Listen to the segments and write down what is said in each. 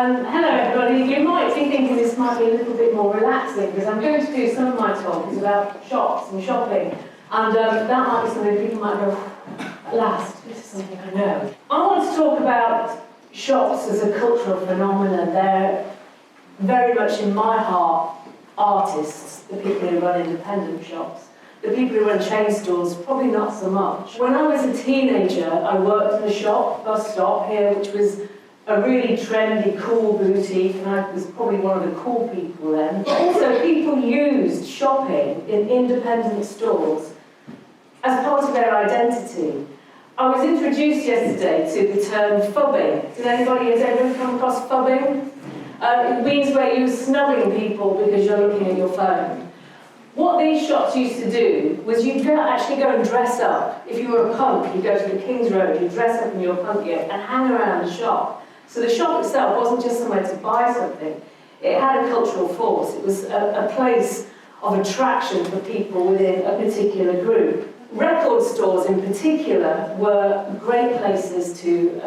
Hello everybody, you might be thinking this might be a little bit more relaxing because I'm going to do some of my talk is about shops and shopping, and that might be something people might go, at last, this is something I know. I want to talk about shops as a cultural phenomenon. They're very much in my heart artists, the people who run independent shops. The people who run chain stores, probably not so much. When I was a teenager, I worked in a shop, bus stop here, which was a really trendy, cool boutique, and I was probably one of the cool people then. But also, people used shopping in independent stores as part of their identity. I was introduced yesterday to the term fubbing. Did anybody has ever come across fubbing? It means where you're snubbing people because you're looking at your phone. What these shops used to do was you'd actually go and dress up. If you were a punk, you'd go to the King's Road, you'd dress up in your punk gear and hang around the shop. So the shop itself wasn't just somewhere to buy something, it had a cultural force. It was a place of attraction for people within a particular group. Record stores in particular were great places to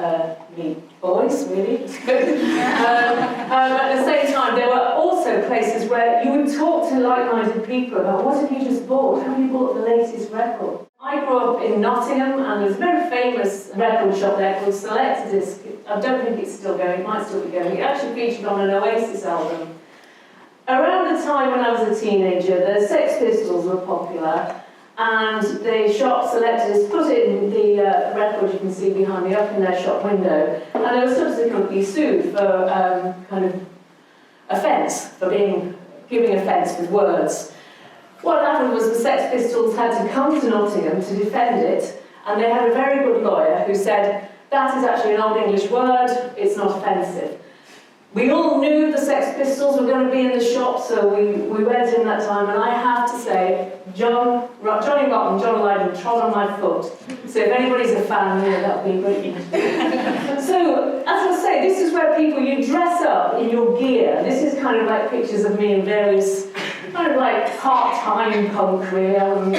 meet boys, really. At the same time, there were also places where you would talk to like-minded people about what have you just bought? Have you bought the latest record? I grew up in Nottingham, and there's a very famous record shop there called Select Disc. I don't think it's still going, it might still be going. It actually featured on an Oasis album. Around the time when I was a teenager, the Sex Pistols were popular, and the shop Select Disc put in the record you can see behind me up in their shop window, and they were subsequently sued for kind of offence, for giving offence with words. What happened was the Sex Pistols had to come to Nottingham to defend it, and they had a very good lawyer who said, that is actually an Old English word, it's not offensive. We all knew the Sex Pistols were going to be in the shop, so we went in that time, and I have to say, Johnny Rotten, John Lydon trod on my foot. So if anybody's a fan here, that would be a great interview. So, as I say, this is where you dress up in your gear. This is kind of like pictures of me in various, kind of like part-time punk, really. I wasn't,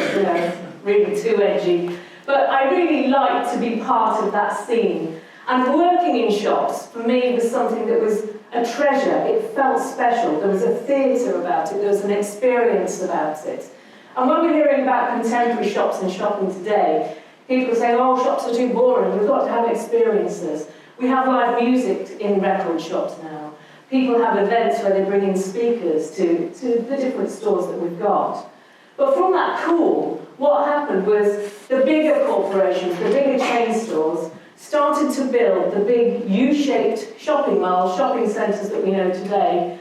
really too edgy. But I really like to be part of that scene. And working in shops, for me, was something that was a treasure. It felt special. There was a theatre about it. There was an experience about it. And when we're hearing about contemporary shops and shopping today, people say, oh, shops are too boring. We've got to have experiences. We have live music in record shops now. People have events where they bring in speakers to the different stores that we've got. But from that cool, what happened was the bigger corporations, the bigger chain stores, started to build the big U-shaped shopping malls, shopping centres that we know today.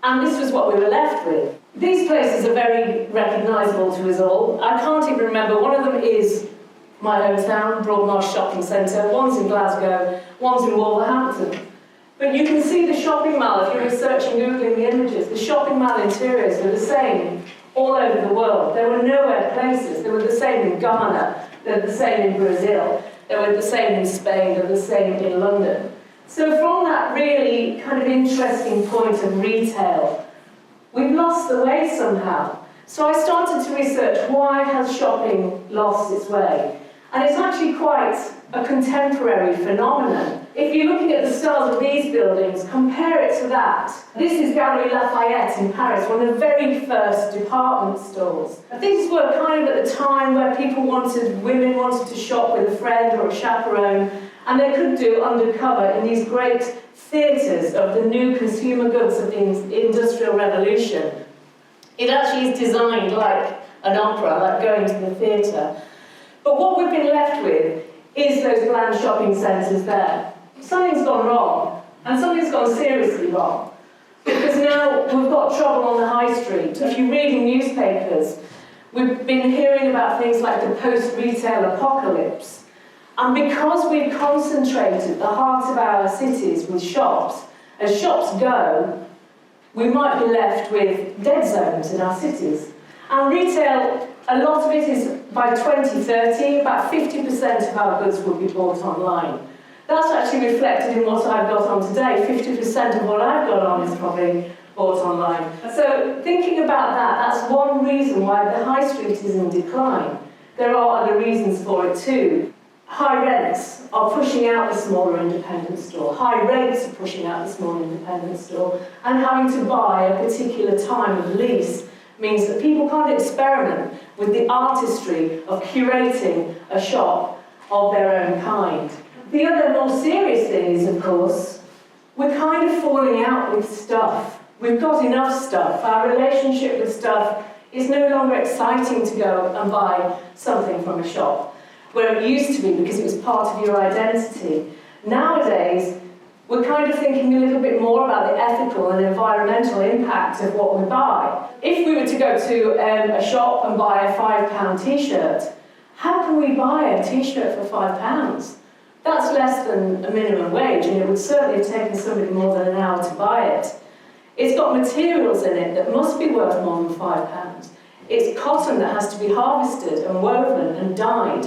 And this was what we were left with. These places are very recognisable to us all. I can't even remember. One of them is my hometown, Broadmarsh Shopping Centre. One's in Glasgow, one's in Wolverhampton. But you can see the shopping mall, if you're researching, Googling the images, the shopping mall interiors were the same all over the world. There were nowhere places. They were the same in Ghana, they were the same in Brazil, they were the same in Spain, they were the same in London. So from that really kind of interesting point of retail, we've lost the way somehow. So I started to research why has shopping lost its way? And it's actually quite a contemporary phenomenon. If you're looking at the styles of these buildings, compare it to that. This is Galeries Lafayette in Paris, one of the very first department stores. These were kind of at the time where women wanted to shop with a friend or a chaperone, and they could do undercover in these great theatres of the new consumer goods of the Industrial Revolution. It actually is designed like an opera, like going to the theatre. But what we've been left with is those bland shopping centres there. Something's gone wrong, and something's gone seriously wrong. Because now we've got trouble on the high street. If you're reading newspapers, we've been hearing about things like the post-retail apocalypse. And because we've concentrated the heart of our cities with shops, as shops go, we might be left with dead zones in our cities. And retail, a lot of it is by 2030, about 50% of our goods will be bought online. That's actually reflected in what I've got on today. 50% of what I've got on is probably bought online. So thinking about that, that's one reason why the high street is in decline. There are other reasons for it too. High rents are pushing out the smaller independent store. High rates are pushing out the small independent store. And having to buy a particular time of lease means that people can't experiment with the artistry of curating a shop of their own kind. The other more serious thing is, of course, we're kind of falling out with stuff. We've got enough stuff. Our relationship with stuff is no longer exciting to go and buy something from a shop, where it used to be because it was part of your identity. Nowadays, we're kind of thinking a little bit more about the ethical and environmental impact of what we buy. If we were to go to a shop and buy a £5 t-shirt, how can we buy a t-shirt for £5? That's less than a minimum wage, and it would certainly have taken somebody more than an hour to buy it. It's got materials in it that must be worth more than £5. It's cotton that has to be harvested and woven and dyed.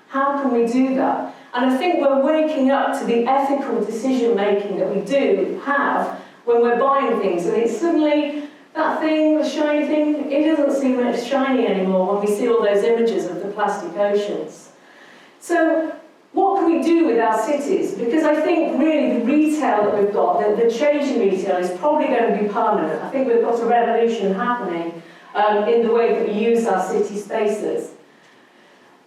How can we do that? And I think we're waking up to the ethical decision-making that we do have when we're buying things, and it's suddenly, that thing, the shiny thing, it doesn't seem as shiny anymore when we see all those images of the plastic oceans. So, what can we do with our cities? Because I think really the retail that we've got, the change in retail is probably going to be permanent. I think we've got a revolution happening in the way that we use our city spaces.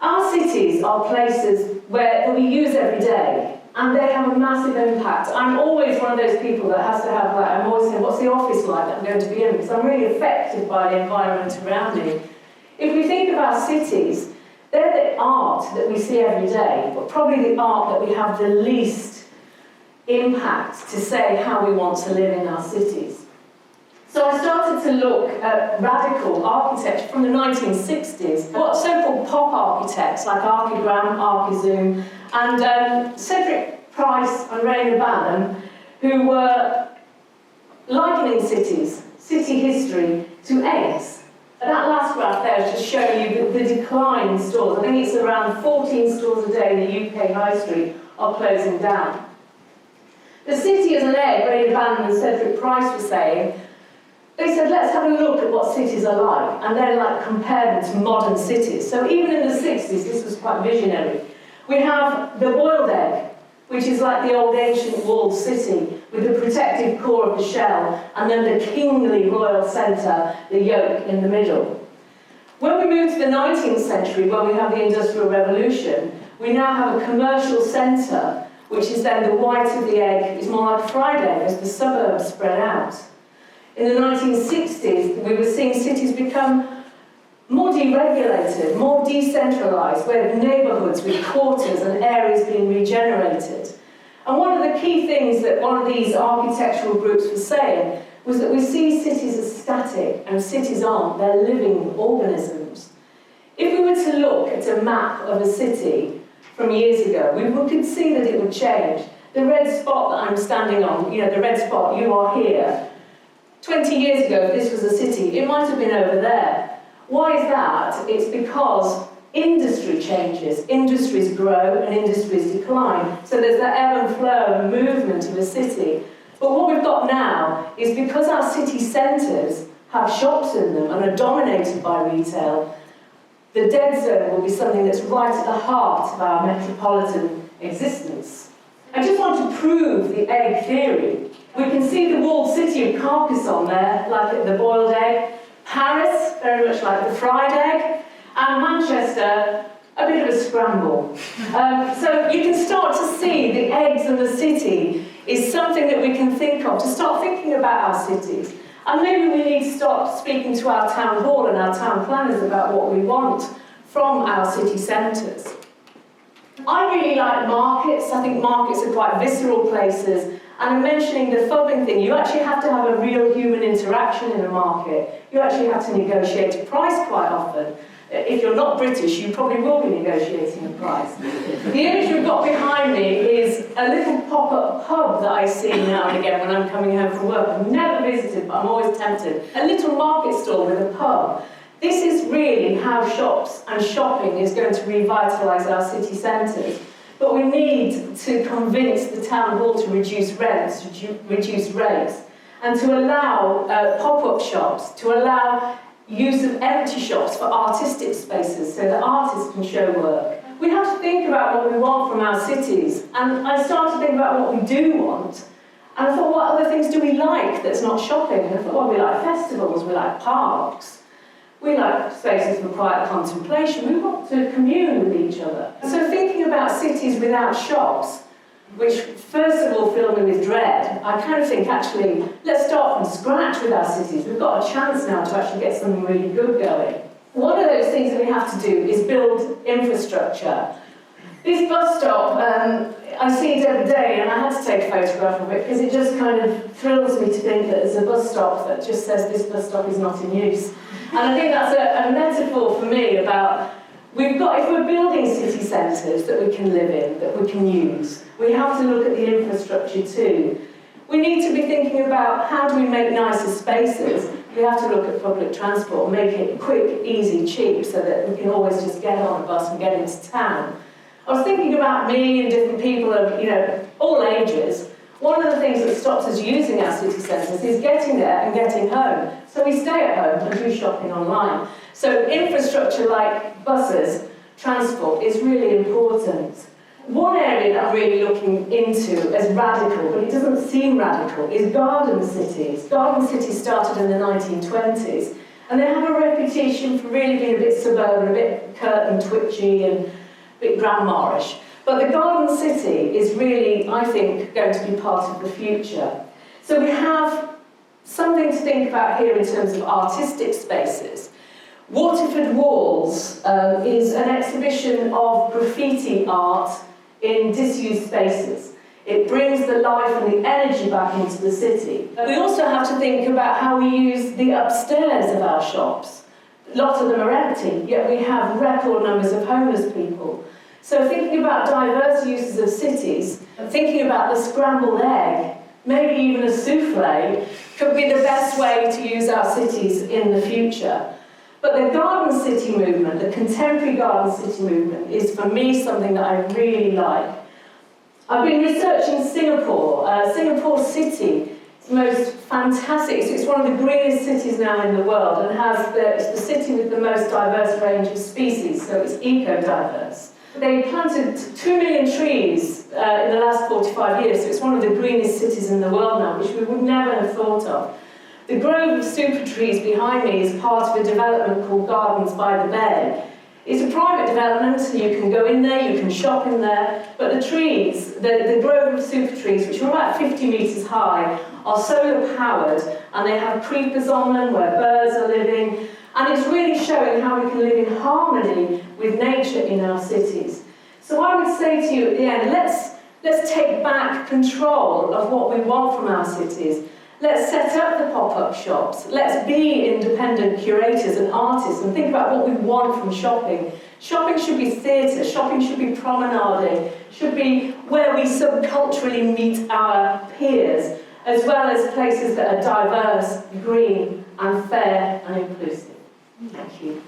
Our cities are places that we use every day, and they have a massive impact. I'm always one of those people that has to have, I'm always saying, what's the office like that I'm going to be in? Because I'm really affected by the environment around me. If we think of our cities, they're the art that we see every day, but probably the art that we have the least impact to say how we want to live in our cities. So I started to look at radical architecture from the 1960s, what so-called pop architects like Archigram, Archizoom, and Cedric Price and Rainer Bannum, who were likening cities, city history, to eggs. That last graph there is just showing you the decline in stores. I think it's around 14 stores a day in the UK High Street are closing down. The city as an egg, Rainer Bannum and Cedric Price were saying, they said, let's have a look at what cities are like, and then compare them to modern cities. So even in the 60s, this was quite visionary. We have the boiled egg, which is like the old ancient walled city, with the protective core of the shell, and then the kingly royal centre, the yolk in the middle. When we move to the 19th century, when we have the Industrial Revolution, we now have a commercial centre, which is then the white of the egg is more like a fried egg as the suburbs spread out. In the 1960s, we were seeing cities become more deregulated, more decentralised, where neighbourhoods with quarters and areas being regenerated. And one of the key things that one of these architectural groups was saying was that we see cities as static, and cities aren't, they're living organisms. If we were to look at a map of a city from years ago, we could see that it would change. The red spot that I'm standing on, the red spot, you are here. 20 years ago, if this was a city, it might have been over there. Why is that? It's because industry changes, industries grow and industries decline. So there's that ebb and flow and movement of a city. But what we've got now is because our city centres have shops in them and are dominated by retail, the dead zone will be something that's right at the heart of our metropolitan existence. I just want to prove the egg theory. We can see the walled city of Carcassonne there, like the boiled egg. Paris, very much like the fried egg. And Manchester, a bit of a scramble. So you can start to see the eggs and the city is something that we can think of, to start thinking about our cities. And maybe we need to start speaking to our town hall and our town planners about what we want from our city centres. I really like markets. I think markets are quite visceral places. And I'm mentioning the phubbing thing. You actually have to have a real human interaction in a market. You actually have to negotiate a price quite often. If you're not British, you probably will be negotiating a price. The image we've got behind me is a little pop-up pub that I see now and again when I'm coming home from work. I've never visited, but I'm always tempted. A little market stall with a pub. This is really how shops and shopping is going to revitalise our city centres. But we need to convince the town hall to reduce rents, reduce rates, and to allow pop-up shops, to allow use of empty shops for artistic spaces so that artists can show work. we have to think about what we want from our cities. And I started to think about what we do want. And I thought, what other things do we like that's not shopping? And I thought, well, we like festivals, we like parks, we like spaces for quiet contemplation, we want to commune with each other. So thinking about cities without shops, which first of all filled me with dread, I kind of think, actually, let's start from scratch with our cities. We've got a chance now to actually get something really good going. One of those things that we have to do is build infrastructure. This bus stop, I see it every day, and I had to take a photograph of it because it just kind of thrills me to think that there's a bus stop that just says this bus stop is not in use. And I think that's a metaphor for me about if we're building city centres that we can live in, that we can use, we have to look at the infrastructure too. We need to be thinking about how do we make nicer spaces. We have to look at public transport, make it quick, easy, cheap, so that we can always just get on a bus and get into town. I was thinking about me and different people of, all ages. One of the things that stops us using our city centres is getting there and getting home. So we stay at home and do shopping online. So infrastructure like buses, transport, is really important. One area that I'm really looking into as radical, but it doesn't seem radical, is garden cities. Garden cities started in the 1920s, and they have a reputation for really being a bit suburban, a bit curt and twitchy and a bit grandma-ish. But the garden city is really, I think, going to be part of the future. So we have something to think about here in terms of artistic spaces. Waterford Walls is an exhibition of graffiti art in disused spaces. It brings the life and the energy back into the city. We also have to think about how we use the upstairs of our shops. Lots of them are empty, yet we have record numbers of homeless people. So thinking about diverse uses of cities, thinking about the scrambled egg, maybe even a souffle, could be the best way to use our cities in the future. But the garden city movement, the contemporary garden city movement, is for me something that I really like. I've been researching Singapore. Singapore City is the most fantastic, it's one of the greenest cities now in the world, and it's the city with the most diverse range of species, so it's eco-diverse. They planted 2 million trees in the last 45 years, so it's one of the greenest cities in the world now, which we would never have thought of. The grove of super trees behind me is part of a development called Gardens by the Bay. It's a private development, so you can go in there, you can shop in there, but the trees, the grove of super trees, which are about 50 metres high, are solar powered, and they have creepers on them where birds are living, and it's really showing how we can live in harmony with nature in our cities. So I would say to you at the end, let's take back control of what we want from our cities. Let's set up the pop-up shops. Let's be independent curators and artists and think about what we want from shopping. Shopping should be theatre, shopping should be promenading, should be where we subculturally meet our peers, as well as places that are diverse, green, and fair and inclusive. Thank you.